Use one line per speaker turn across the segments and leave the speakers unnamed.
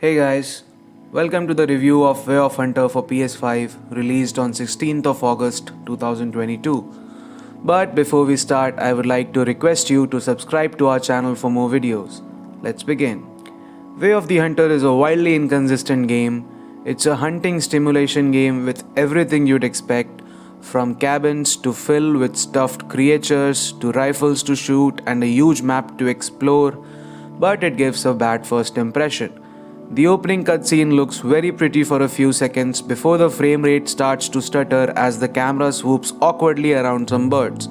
Hey guys, welcome to the review of Way of Hunter for PS5 released on 16th of August 2022. But before we start, I would like to request you to subscribe to our channel for more videos. Let's begin. Way of the Hunter is a wildly inconsistent game. It's a hunting stimulation game with everything you'd expect, from cabins to fill with stuffed creatures to rifles to shoot and a huge map to explore, but it gives a bad first impression. The opening cutscene looks very pretty for a few seconds before the frame rate starts to stutter as the camera swoops awkwardly around some birds.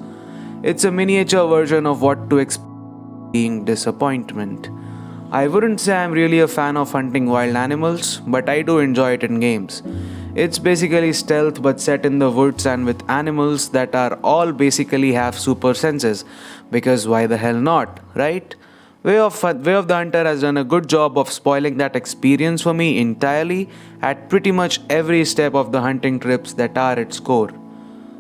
It's a miniature version of what to expect being disappointment. I wouldn't say I'm really a fan of hunting wild animals, but I do enjoy it in games. It's basically stealth but set in the woods and with animals that are all basically have super senses, because why the hell not, right? Way of the Hunter has done a good job of spoiling that experience for me entirely at pretty much every step of the hunting trips that are its core.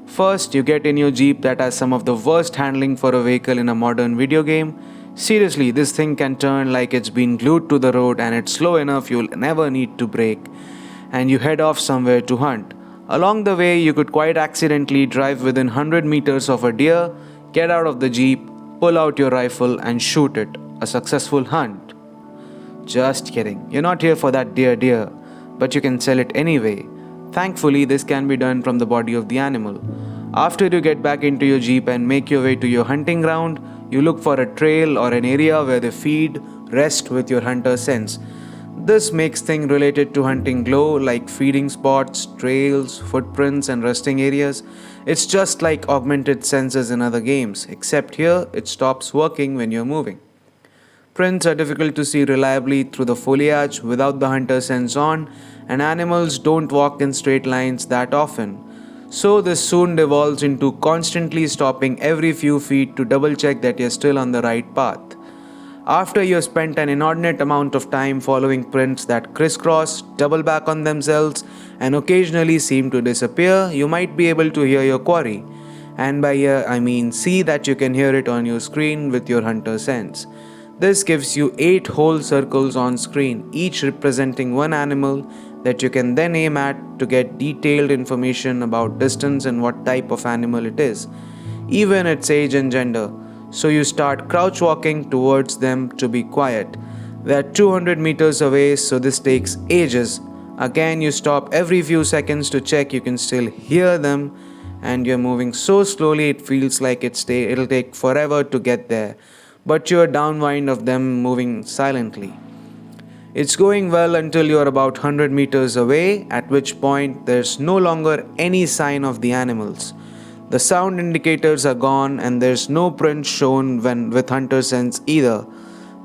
First, you get in your Jeep that has some of the worst handling for a vehicle in a modern video game. Seriously, this thing can turn like it's been glued to the road and it's slow enough you'll never need to brake. And you head off somewhere to hunt. Along the way, you could quite accidentally drive within 100 meters of a deer, get out of the Jeep, pull out your rifle, and shoot it. A successful hunt. Just kidding, you're not here for that deer, but you can sell it anyway. Thankfully, this can be done from the body of the animal. After you get back into your Jeep and make your way to your hunting ground, you look for a trail or an area where they feed, rest with your hunter sense. This makes things related to hunting glow, like feeding spots, trails, footprints, and resting areas. It's just like augmented senses in other games, except here it stops working when you're moving. Prints are difficult to see reliably through the foliage without the hunter sense on, and animals don't walk in straight lines that often. So, this soon devolves into constantly stopping every few feet to double check that you're still on the right path. After you've spent an inordinate amount of time following prints that crisscross, double back on themselves, and occasionally seem to disappear, you might be able to hear your quarry. And by hear, I mean see that you can hear it on your screen with your hunter sense. This gives you 8 whole circles on screen, each representing one animal that you can then aim at to get detailed information about distance and what type of animal it is, even its age and gender. So you start crouch walking towards them to be quiet. They're 200 meters away, so this takes ages. Again, you stop every few seconds to check you can still hear them, and you're moving so slowly it feels like it'll take forever to get there, but you're downwind of them moving silently. It's going well until you're about 100 meters away, at which point there's no longer any sign of the animals. The sound indicators are gone and there's no print shown when with hunter sense either.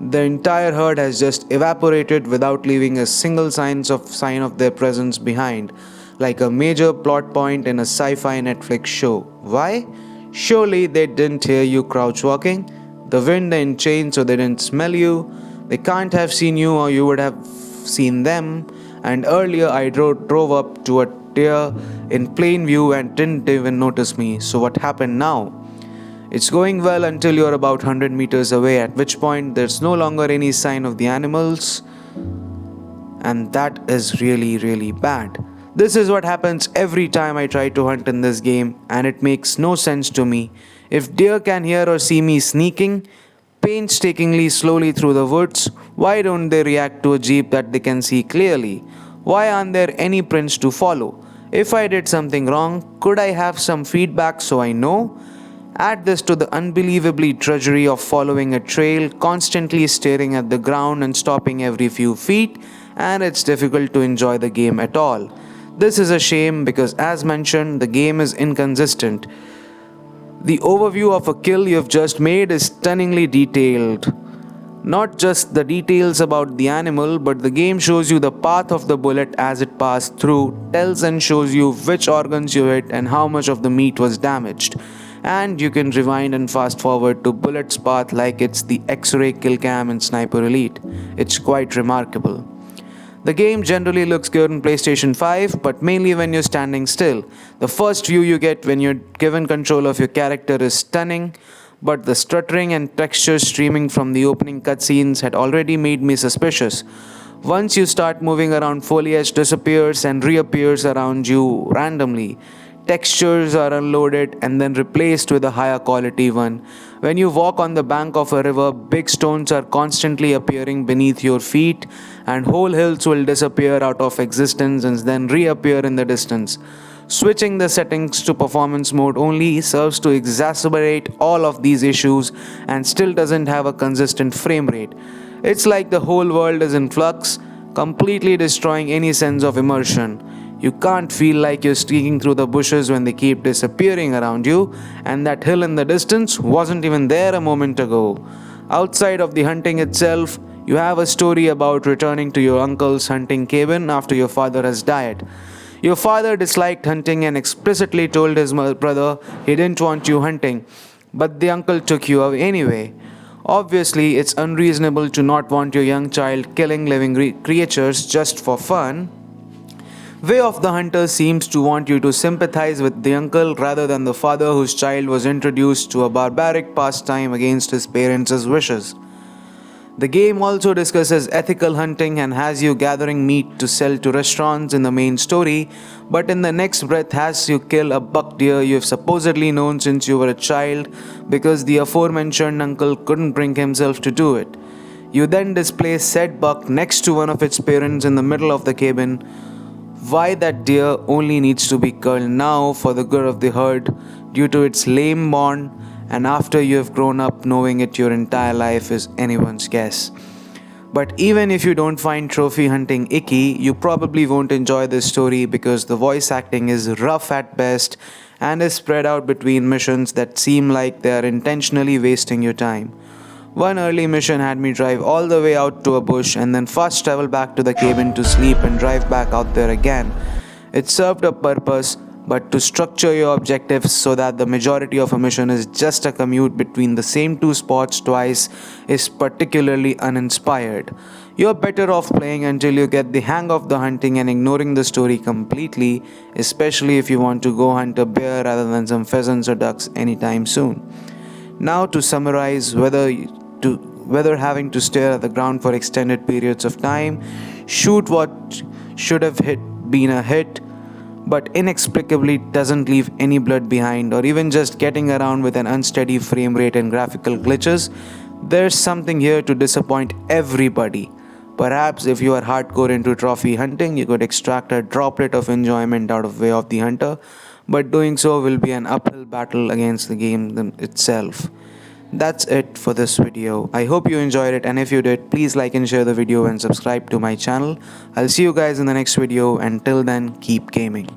The entire herd has just evaporated without leaving a single sign of their presence behind, like a major plot point in a sci-fi Netflix show. Why? Surely they didn't hear you crouch walking. The wind didn't change so they didn't smell you. They can't have seen you or you would have seen them. And earlier I drove up to a deer in plain view and didn't even notice me. So what happened now? It's going well until you're about 100 meters away, at which point there's no longer any sign of the animals. And that is really bad. This is what happens every time I try to hunt in this game, and it makes no sense to me. If deer can hear or see me sneaking painstakingly slowly through the woods, why don't they react to a jeep that they can see clearly? Why aren't there any prints to follow? If I did something wrong, could I have some feedback so I know? Add this to the unbelievably drudgery of following a trail, constantly staring at the ground and stopping every few feet, and it's difficult to enjoy the game at all. This is a shame because, as mentioned, the game is inconsistent. The overview of a kill you've just made is stunningly detailed. Not just the details about the animal, but the game shows you the path of the bullet as it passed through, tells and shows you which organs you hit and how much of the meat was damaged. And you can rewind and fast forward to bullet's path like it's the X-ray kill cam in Sniper Elite. It's quite remarkable. The game generally looks good on PlayStation 5, but mainly when you're standing still. The first view you get when you're given control of your character is stunning, but the stuttering and texture streaming from the opening cutscenes had already made me suspicious. Once you start moving around, foliage disappears and reappears around you randomly. Textures are unloaded and then replaced with a higher quality one. When you walk on the bank of a river, big stones are constantly appearing beneath your feet, and whole hills will disappear out of existence and then reappear in the distance. Switching the settings to performance mode only serves to exacerbate all of these issues and still doesn't have a consistent frame rate. It's like the whole world is in flux, completely destroying any sense of immersion. You can't feel like you're sneaking through the bushes when they keep disappearing around you, and that hill in the distance wasn't even there a moment ago. Outside of the hunting itself, you have a story about returning to your uncle's hunting cabin after your father has died. Your father disliked hunting and explicitly told his brother he didn't want you hunting, but the uncle took you away anyway. Obviously, it's unreasonable to not want your young child killing living creatures just for fun. Way of the Hunter seems to want you to sympathize with the uncle rather than the father whose child was introduced to a barbaric pastime against his parents' wishes. The game also discusses ethical hunting and has you gathering meat to sell to restaurants in the main story, but in the next breath has you kill a buck deer you've supposedly known since you were a child because the aforementioned uncle couldn't bring himself to do it. You then display said buck next to one of its parents in the middle of the cabin. Why that deer only needs to be killed now for the good of the herd due to its lame bond and after you have grown up knowing it your entire life is anyone's guess. But even if you don't find trophy hunting icky, you probably won't enjoy this story because the voice acting is rough at best and is spread out between missions that seem like they are intentionally wasting your time. One early mission had me drive all the way out to a bush and then fast travel back to the cabin to sleep and drive back out there again. It served a purpose, but to structure your objectives so that the majority of a mission is just a commute between the same two spots twice is particularly uninspired. You're better off playing until you get the hang of the hunting and ignoring the story completely, especially if you want to go hunt a bear rather than some pheasants or ducks anytime soon. Now to summarize, whether having to stare at the ground for extended periods of time, shoot what should have been a hit, but inexplicably doesn't leave any blood behind, or even just getting around with an unsteady frame rate and graphical glitches, there's something here to disappoint everybody. Perhaps if you are hardcore into trophy hunting, you could extract a droplet of enjoyment out of Way of the Hunter, but doing so will be an uphill battle against the game itself. That's it for this video. I hope you enjoyed it, and if you did, please like and share the video and subscribe to my channel. I'll see you guys in the next video. Until then, keep gaming.